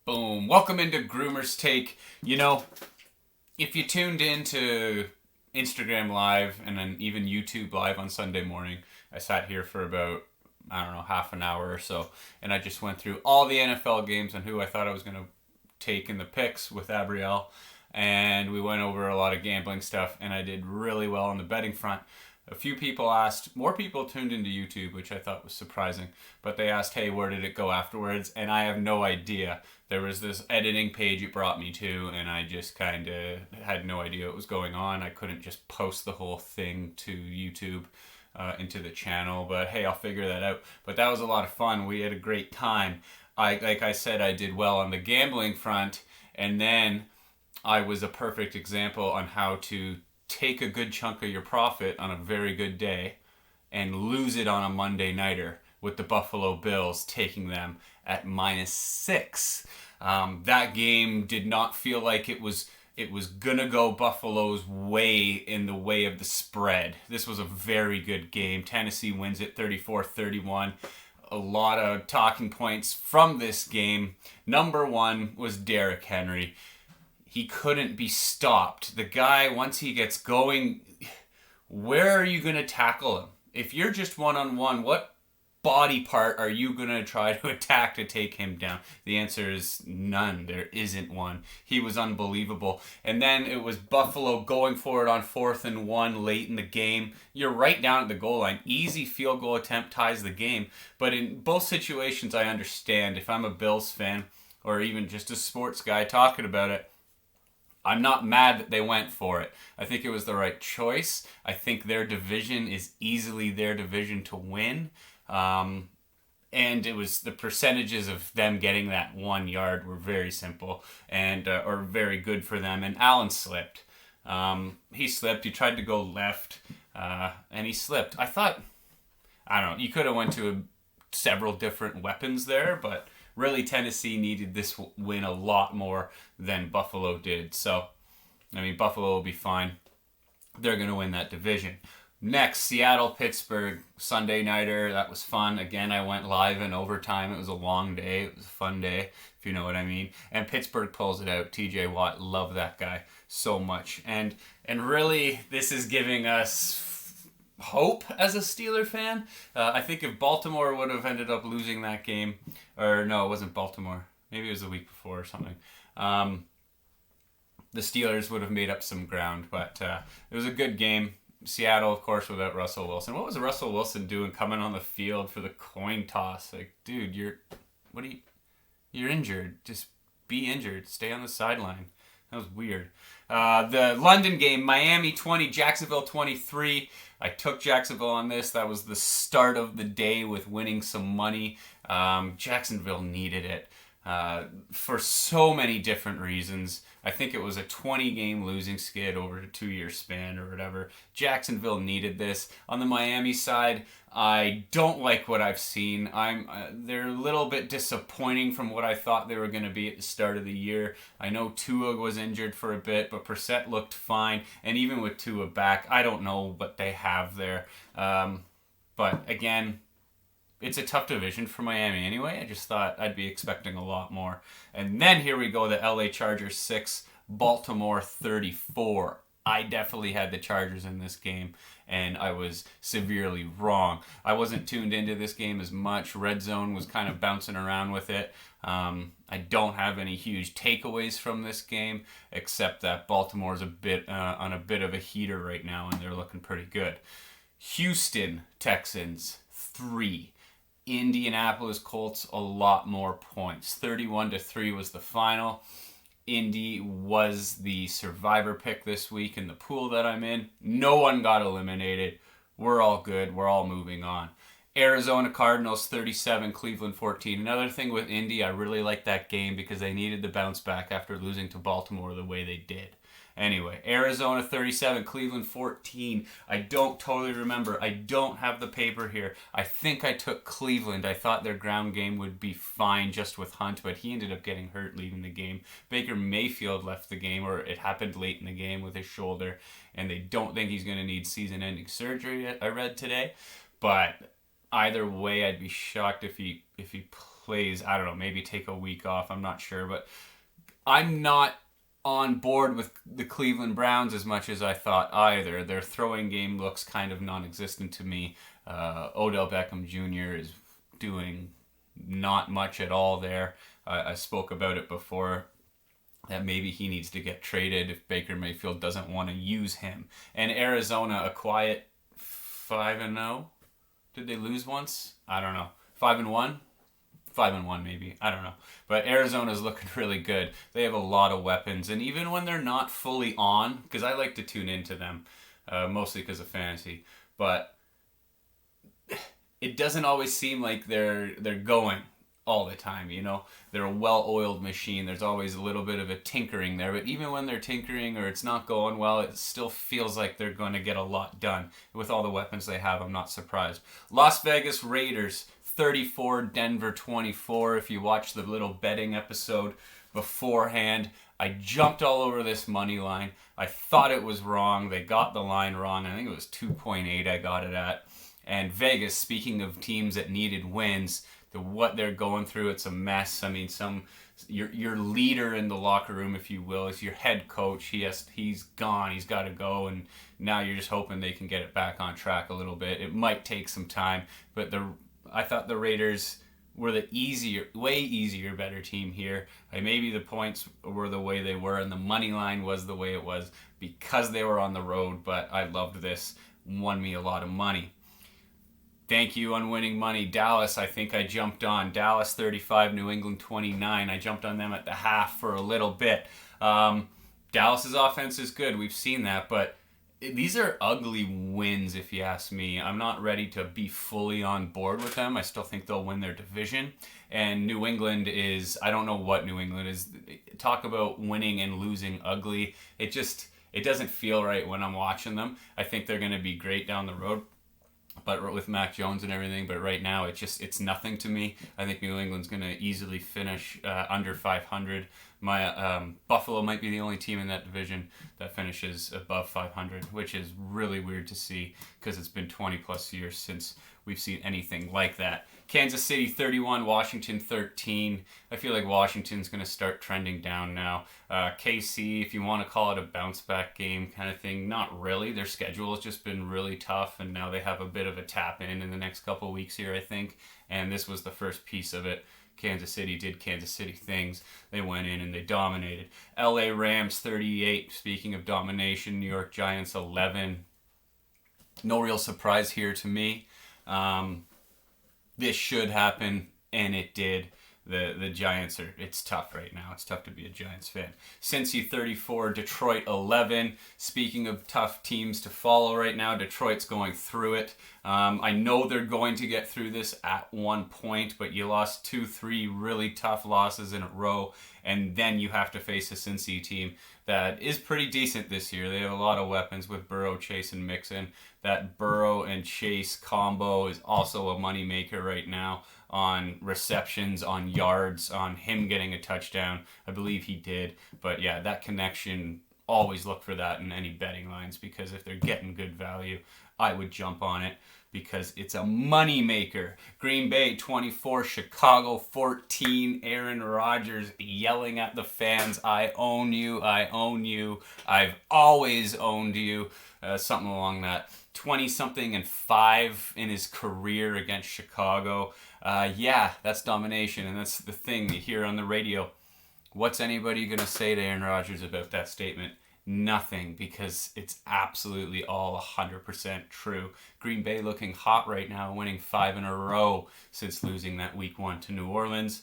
Boom. Welcome into Groomer's Take. If you tuned into Instagram Live and then even YouTube Live on Sunday morning, I sat here for about, half an hour or so, and I just went through all the NFL games and who I thought I was going to take in the picks with Abrielle, and we went over a lot of gambling stuff, and I did really well on the betting front. A few people asked, more people tuned into YouTube, which I thought was surprising, but they asked, hey, where did it go afterwards? And I have no idea. There was this editing page it brought me to, and I just kind of had no idea what was going on. I couldn't just post the whole thing to YouTube into the channel, but hey, I'll figure that out. But that was a lot of fun. We had a great time. Like I said, I did well on the gambling front, and then I was a perfect example on how to take a good chunk of your profit on a very good day and lose it on a Monday nighter with the Buffalo Bills taking them at -6. That game did not feel like it was gonna go Buffalo's way in the way of the spread. This was a very good game. Tennessee wins it 34-31. A lot of talking points from this game. Number one was Derrick Henry. He couldn't be stopped. The guy, once he gets going, where are you going to tackle him? If you're just one-on-one, what body part are you going to try to attack to take him down? The answer is none. There isn't one. He was unbelievable. And then it was Buffalo going for it on 4th and 1 late in the game. You're right down at the goal line. Easy field goal attempt ties the game. But in both situations, I understand. If I'm a Bills fan or even just a sports guy talking about it, I'm not mad that they went for it. I think it was the right choice. I think their division is easily their division to win. And it was the percentages of them getting that 1 yard were very simple and or very good for them. And Allen slipped. He slipped. He tried to go left, and he slipped. I don't know. You could have went to several different weapons there, but really, Tennessee needed this win a lot more than Buffalo did. So, Buffalo will be fine. They're going to win that division. Next, Seattle-Pittsburgh, Sunday nighter. That was fun. Again, I went live in overtime. It was a long day. It was a fun day, if you know what I mean. And Pittsburgh pulls it out. TJ Watt, love that guy so much. And really, this is giving us hope as a Steeler fan. I think if Baltimore would have ended up losing that game, or no, it wasn't Baltimore. Maybe it was the week before or something. The Steelers would have made up some ground, but it was a good game. Seattle, of course, without Russell Wilson. What was Russell Wilson doing coming on the field for the coin toss? Like, dude, you're injured. Just be injured. Stay on the sideline. That was weird. The London game, Miami 20, Jacksonville 23. I took Jacksonville on this. That was the start of the day with winning some money. Jacksonville needed it for so many different reasons. I think it was a 20-game losing skid over a 2-year span or whatever. Jacksonville needed this. On the Miami side, I don't like what I've seen. They're a little bit disappointing from what I thought they were going to be at the start of the year. I know Tua was injured for a bit, but Brissett looked fine. And even with Tua back, I don't know what they have there. But again, it's a tough division for Miami anyway. I just thought I'd be expecting a lot more. And then here we go, the LA Chargers 6, Baltimore 34. I definitely had the Chargers in this game, and I was severely wrong. I wasn't tuned into this game as much. Red Zone was kind of bouncing around with it. I don't have any huge takeaways from this game, except that Baltimore's on a bit of a heater right now, and they're looking pretty good. Houston Texans 3. Indianapolis Colts a lot more points. 31-3 was the final. Indy was the survivor pick this week in the pool that I'm in. No one got eliminated. We're all good. We're all moving on. Arizona Cardinals 37, Cleveland 14. Another thing with Indy, I really liked that game because they needed the bounce back after losing to Baltimore the way they did. Anyway, Arizona 37, Cleveland 14. I don't totally remember. I don't have the paper here. I think I took Cleveland. I thought their ground game would be fine just with Hunt, but he ended up getting hurt leaving the game. Baker Mayfield left the game, or it happened late in the game with his shoulder, and they don't think he's going to need season-ending surgery, I read today. But either way, I'd be shocked if he plays. I don't know, maybe take a week off. I'm not sure, but I'm not on board with the Cleveland Browns as much as I thought either. Their throwing game looks kind of non-existent to me. Odell Beckham Jr. is doing not much at all there. I spoke about it before that maybe he needs to get traded if Baker Mayfield doesn't want to use him. And Arizona, a quiet 5-0. Did they lose once? I don't know. 5-1? 5-1 maybe. I don't know. But Arizona's looking really good. They have a lot of weapons. And even when they're not fully on, because I like to tune into them, mostly because of fantasy, but it doesn't always seem like they're going all the time, you know. They're a well-oiled machine. There's always a little bit of a tinkering there, but even when they're tinkering or it's not going well, it still feels like they're going to get a lot done. With all the weapons they have, I'm not surprised. Las Vegas Raiders 34, Denver 24. If you watch the little betting episode beforehand, I jumped all over this money line. I thought it was wrong. They got the line wrong. I think it was 2.8 I got it at. And Vegas, speaking of teams that needed wins, what they're going through, it's a mess. I mean, your leader in the locker room, if you will, is your head coach. He's gone. He's got to go, and now you're just hoping they can get it back on track a little bit. It might take some time, but I thought the Raiders were the way easier, better team here. Maybe the points were the way they were, and the money line was the way it was because they were on the road. But I loved this. Won me a lot of money. Thank you on winning money. Dallas, I think I jumped on. Dallas 35, New England 29. I jumped on them at the half for a little bit. Dallas's offense is good. We've seen that, but these are ugly wins if you ask me. I'm not ready to be fully on board with them. I still think they'll win their division. And New England is, I don't know what New England is. Talk about winning and losing ugly. It doesn't feel right when I'm watching them. I think they're going to be great down the road, but with Mac Jones and everything, but right now it's nothing to me. I think New England's going to easily finish under 500. My Buffalo might be the only team in that division that finishes above 500, which is really weird to see because it's been 20 plus years since we've seen anything like that. Kansas City 31, Washington 13. I feel like Washington's going to start trending down now. KC, if you want to call it a bounce back game kind of thing, not really. Their schedule has just been really tough, and now they have a bit of a tap in the next couple of weeks here, I think. And this was the first piece of it. Kansas City did Kansas City things. They went in and they dominated. LA Rams 38. Speaking of domination, New York Giants 11. No real surprise here to me. This should happen, and it did. The Giants it's tough right now. It's tough to be a Giants fan. Cincy 34, Detroit 11. Speaking of tough teams to follow right now, Detroit's going through it. I know they're going to get through this at one point, but you lost 2-3 really tough losses in a row, and then you have to face a Cincy team that is pretty decent this year. They have a lot of weapons with Burrow, Chase, and Mixon. That Burrow and Chase combo is also a moneymaker right now on receptions, on yards, on him getting a touchdown. I believe he did. But yeah, that connection, always look for that in any betting lines, because if they're getting good value, I would jump on it because it's a moneymaker. Green Bay 24, Chicago 14. Aaron Rodgers yelling at the fans, I own you, I own you, I've always owned you. Something along that. 20-something and 5 in his career against Chicago. Yeah, that's domination, and that's the thing you hear on the radio. What's anybody going to say to Aaron Rodgers about that statement? Nothing, because it's absolutely all 100% true. Green Bay looking hot right now, winning 5 in a row since losing that week 1 to New Orleans.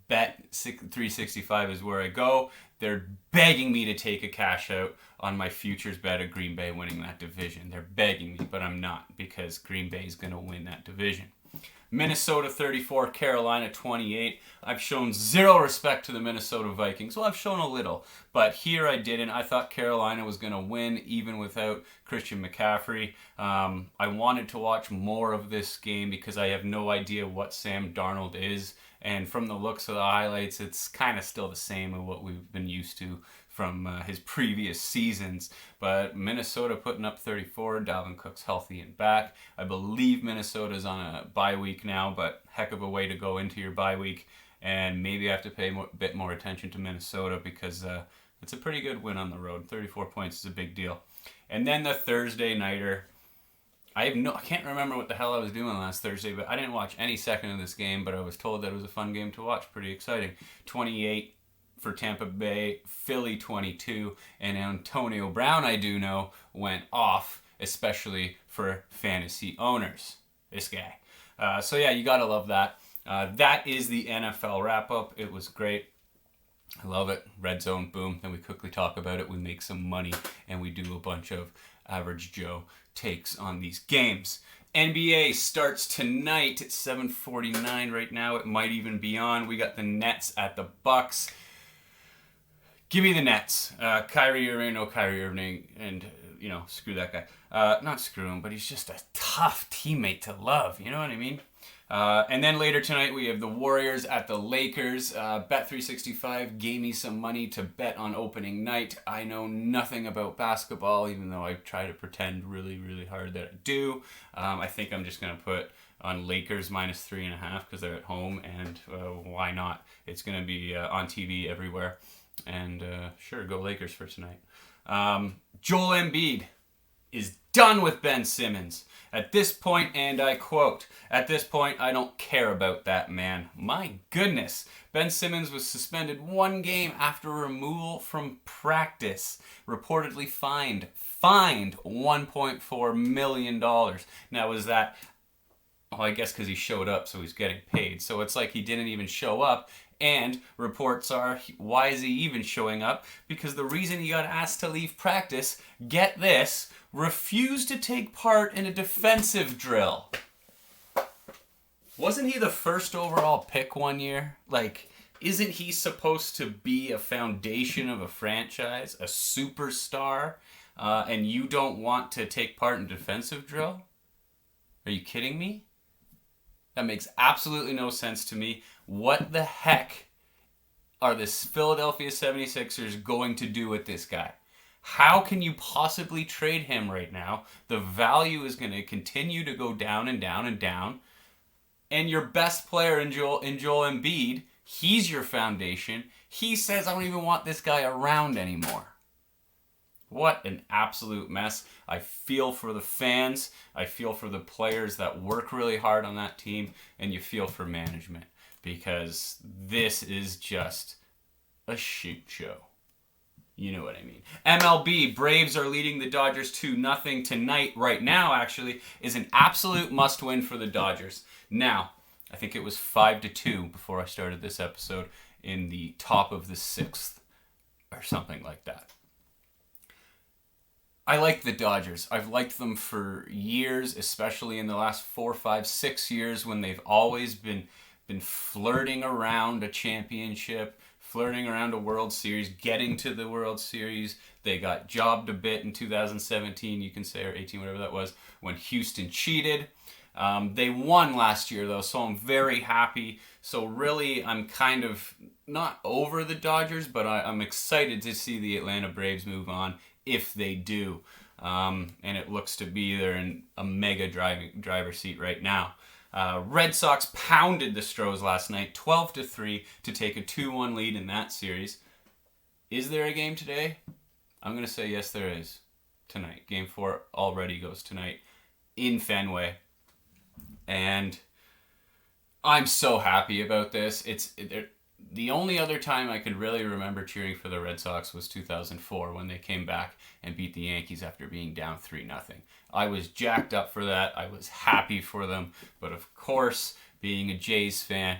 Bet 365 is where I go. They're begging me to take a cash out on my futures bet of Green Bay winning that division. They're begging me, but I'm not, because Green Bay is going to win that division. Minnesota 34, Carolina 28. I've shown zero respect to the Minnesota Vikings. Well, I've shown a little, but here I didn't. I thought Carolina was going to win even without Christian McCaffrey. I wanted to watch more of this game because I have no idea what Sam Darnold is, And from the looks of the highlights, it's kind of still the same of what we've been used to from his previous seasons. But Minnesota putting up 34. Dalvin Cook's healthy and back. I believe Minnesota's on a bye week now, but heck of a way to go into your bye week. And maybe I have to pay a bit more attention to Minnesota because it's a pretty good win on the road. 34 points is a big deal. And then the Thursday nighter. I can't remember what the hell I was doing last Thursday, but I didn't watch any second of this game, but I was told that it was a fun game to watch. Pretty exciting. 28 for Tampa Bay, Philly 22, and Antonio Brown, I do know, went off, especially for fantasy owners. This guy. So yeah, you gotta love that. That is the NFL wrap-up. It was great. I love it. Red zone, boom. Then we quickly talk about it. We make some money, and we do a bunch of Average Joe takes on these games. NBA starts tonight at 7:49 right now. It might even be on. We got the Nets at the Bucks. Give me the Nets. Kyrie Irving, no Kyrie Irving, and, screw that guy. Not screw him, but he's just a tough teammate to love. You know what I mean? And then later tonight, we have the Warriors at the Lakers. Bet365 gave me some money to bet on opening night. I know nothing about basketball, even though I try to pretend really, really hard that I do. I think I'm just going to put on Lakers -3.5 because they're at home, and why not? It's going to be on TV everywhere. And sure, go Lakers for tonight. Joel Embiid is done with Ben Simmons. At this point, and I quote, "At this point, I don't care about that man." My goodness. Ben Simmons was suspended 1 game after removal from practice. Reportedly fined $1.4 million. Now, was that... Well, I guess because he showed up, so he's getting paid. So it's like he didn't even show up. And reports are, why is he even showing up? Because the reason he got asked to leave practice, get this, refused to take part in a defensive drill. Wasn't he the first overall pick one year? Like, isn't he supposed to be a foundation of a franchise, a superstar, and you don't want to take part in defensive drill? Are you kidding me? That makes absolutely no sense to me. What the heck are the Philadelphia 76ers going to do with this guy? How can you possibly trade him right now? The value is going to continue to go down and down and down. And your best player in Joel Embiid, he's your foundation. He says, I don't even want this guy around anymore. What an absolute mess. I feel for the fans. I feel for the players that work really hard on that team. And you feel for management. Because this is just a shit show. You know what I mean. MLB, Braves are leading the Dodgers 2-0 tonight. Right now, actually, is an absolute must-win for the Dodgers. Now, I think it was 5-2 before I started this episode in the top of the 6th or something like that. I like the Dodgers. I've liked them for years, especially in the last 4, 5, 6 years when they've always been flirting around a championship, flirting around a World Series, getting to the World Series. They got jobbed a bit in 2017, you can say, or 18, whatever that was, when Houston cheated. They won last year, though, so I'm very happy. So really, I'm kind of not over the Dodgers, but I'm excited to see the Atlanta Braves move on if they do. And it looks to be they're in a mega driver's seat right now. Red Sox pounded the Stros last night, 12-3, to take a 2-1 lead in that series. Is there a game today? I'm going to say yes, there is tonight. Game 4 already goes tonight in Fenway. And I'm so happy about this. The only other time I could really remember cheering for the Red Sox was 2004 when they came back and beat the Yankees after being down 3-0. I was jacked up for that. I was happy for them. But of course, being a Jays fan,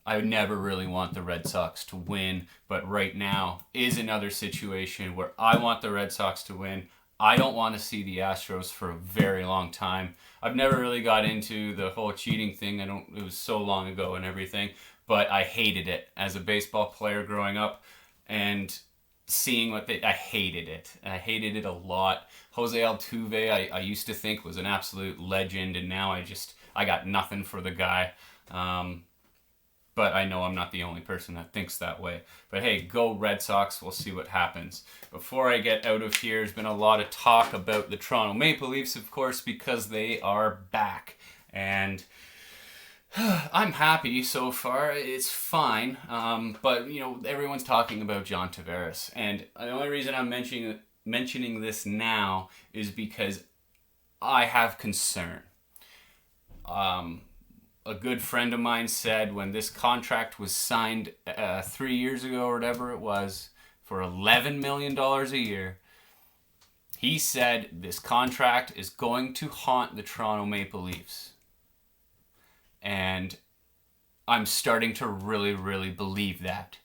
I would never really want the Red Sox to win. But right now is another situation where I want the Red Sox to win. I don't want to see the Astros for a very long time. I've never really got into the whole cheating thing. It was so long ago and everything. But I hated it as a baseball player growing up and seeing I hated it. I hated it a lot. Jose Altuve, I used to think was an absolute legend, and now I got nothing for the guy. But I know I'm not the only person that thinks that way. But hey, go Red Sox. We'll see what happens. Before I get out of here, there's been a lot of talk about the Toronto Maple Leafs, of course, because they are back. And I'm happy so far. It's fine. But, everyone's talking about John Tavares. And the only reason I'm mentioning this now is because I have concern. A good friend of mine said when this contract was signed 3 years ago or whatever it was for $11 million a year, he said this contract is going to haunt the Toronto Maple Leafs. And I'm starting to really, really believe that.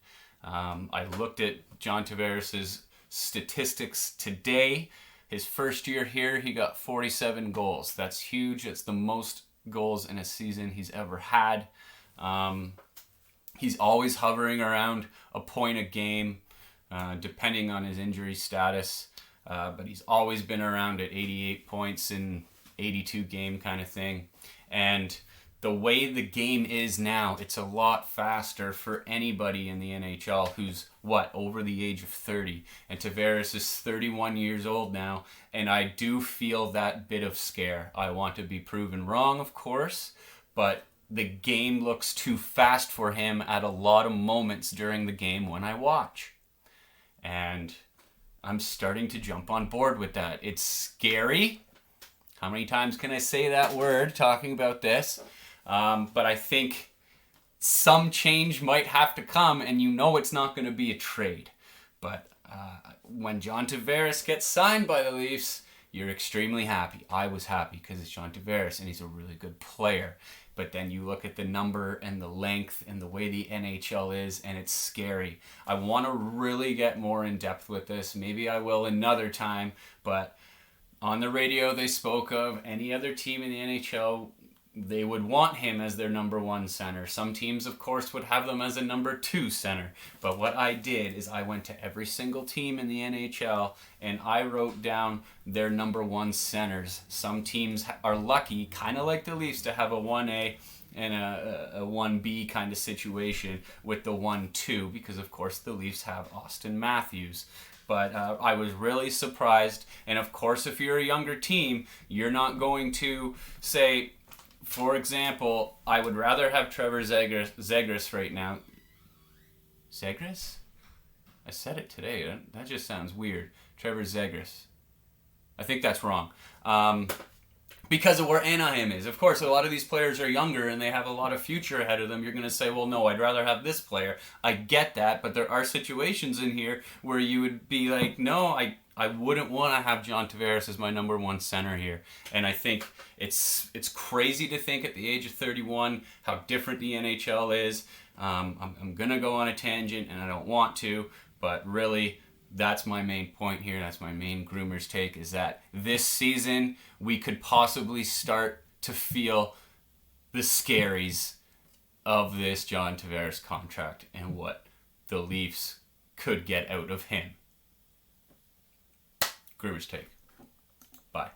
I looked at John Tavares' statistics today. His first year here, he got 47 goals. That's huge. It's the most goals in a season he's ever had. He's always hovering around a point a game, depending on his injury status. But he's always been around at 88 points in 82 game kind of thing. And the way the game is now, it's a lot faster for anybody in the NHL who's, over the age of 30. And Tavares is 31 years old now, and I do feel that bit of scare. I want to be proven wrong, of course, but the game looks too fast for him at a lot of moments during the game when I watch. And I'm starting to jump on board with that. It's scary. How many times can I say that word talking about this? But I think some change might have to come, and it's not going to be a trade. But when John Tavares gets signed by the Leafs, you're extremely happy. I was happy because it's John Tavares, and he's a really good player. But then you look at the number and the length and the way the NHL is, and it's scary. I want to really get more in depth with this. Maybe I will another time, but on the radio they spoke of any other team in the NHL, they would want him as their number one center. Some teams, of course, would have them as a number two center. But what I did is I went to every single team in the NHL and I wrote down their number one centers. Some teams are lucky, kind of like the Leafs, to have a 1A and a 1B kind of situation with the 1-2 because, of course, the Leafs have Auston Matthews. But I was really surprised. And, of course, if you're a younger team, you're not going to say, for example, I would rather have Trevor Zegras right now. Zegras? I said it today. That just sounds weird. Trevor Zegras. I think that's wrong. Because of where Anaheim is. Of course, a lot of these players are younger and they have a lot of future ahead of them. You're going to say, well, no, I'd rather have this player. I get that, but there are situations in here where you would be like, no, I wouldn't want to have John Tavares as my number one center here. And I think it's crazy to think at the age of 31 how different the NHL is. I'm going to go on a tangent, and I don't want to, but really, that's my main point here. That's my main groomer's take, is that this season we could possibly start to feel the scaries of this John Tavares contract and what the Leafs could get out of him. Groomer's take. Bye.